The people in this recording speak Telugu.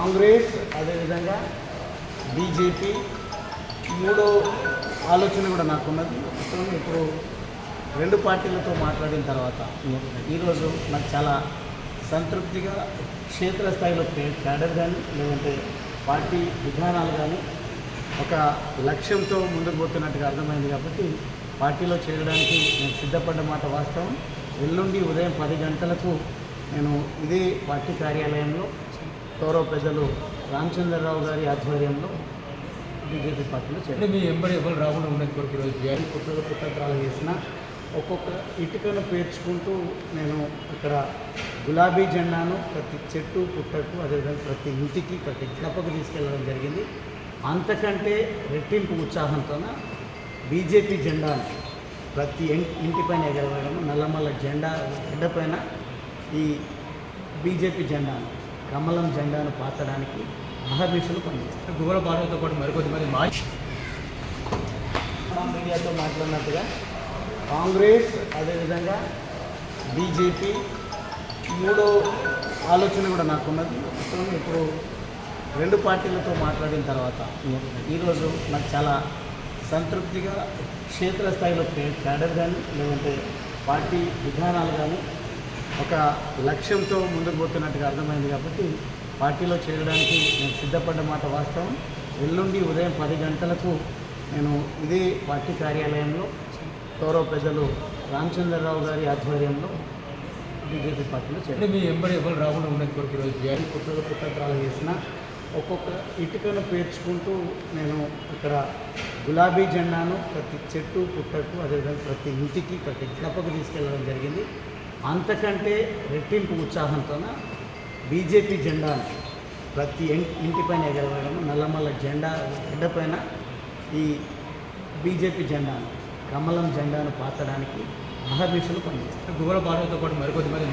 కాంగ్రెస్ అదేవిధంగా బీజేపీ మూడో ఆలోచన కూడా నాకున్నది. ఇప్పుడు రెండు పార్టీలతో మాట్లాడిన తర్వాత ఈరోజు నాకు చాలా సంతృప్తిగా క్షేత్రస్థాయిలో క్యాడర్ కానీ లేదంటే పార్టీ విధానాలు కానీ ఒక లక్ష్యంతో ముందుకు పోతున్నట్టుగా అర్థమైంది. కాబట్టి పార్టీలో చేరడానికి నేను సిద్ధపడ్డ మాట వాస్తవం. ఎల్లుండి ఉదయం 10 గంటలకు నేను ఇదే పార్టీ కార్యాలయంలో గౌరవ పెద్దలు రామచంద్రరావు గారి ఆధ్వర్యంలో బీజేపీ పార్టీలో చేయాలి. మీ ఎంబడి ఎవరు రాకుండా ఉండేది కొరకు ఈరోజు పుట్టత్రాలు చేసిన ఒక్కొక్క ఇటుకను పేర్చుకుంటూ నేను ఇక్కడ గులాబీ జెండాను ప్రతి చెట్టు పుట్టకు అదేవిధంగా ప్రతి ఇంటికి ప్రతి గడపకు తీసుకెళ్ళడం జరిగింది. అంతకంటే రెట్టింపు ఉత్సాహంతోన బీజేపీ జెండాను ప్రతి ఇంటిపైన ఎగరవేయడం, నల్లమల్ల జెండా గడ్డపైన ఈ బీజేపీ జెండాను కమలం జెండాను పాతడానికి అహర్నిశలు పనిచేస్తారు. గువ్వల పాటలతో పాటు మరికొద్దిమంది మీడియాతో మాట్లాడినట్టుగా కాంగ్రెస్ అదేవిధంగా బీజేపీ మూడో ఆలోచన కూడా నాకున్నది. ఇప్పుడు రెండు పార్టీలతో మాట్లాడిన తర్వాత ఈరోజు నాకు చాలా సంతృప్తిగా క్షేత్రస్థాయిలో క్యాడర్ కానీ లేదంటే పార్టీ విధానాలు కానీ ఒక లక్ష్యంతో ముందుకు పోతున్నట్టుగా అర్థమైంది. కాబట్టి పార్టీలో చేరడానికి నేను సిద్ధపడ్డ మాట వాస్తవం. ఎల్లుండి ఉదయం 10 గంటలకు నేను ఇదే పార్టీ కార్యాలయంలో గౌరవ పెద్దలు రామచంద్రరావు గారి ఆధ్వర్యంలో బీజేపీ పార్టీలో చేయాలి. మీ ఎంబడి ఎవరు రాకుండా ఉండేది కొరకు ఈరోజు పుట్టత్రాలు చేసిన ఒక్కొక్క ఇటుకను పేర్చుకుంటూ నేను ఇక్కడ గులాబీ జెండాను ప్రతి చెట్టు పుట్టకు అదేవిధంగా ప్రతి ఇంటికి ప్రతి గడపకు తీసుకెళ్ళడం జరిగింది. అంతకంటే రెట్టింపు ఉత్సాహంతోన బీజేపీ జెండాను ప్రతి ఇంటిపైన ఎగరవేయడం, నల్లమల్ల జెండా గడ్డపైన ఈ బీజేపీ జెండాను కమలం జెండాను పాతడానికి అహర్నిశలు పనిచేస్తారు. గువ్వల పాటలతో పాటు మరికొద్దిమంది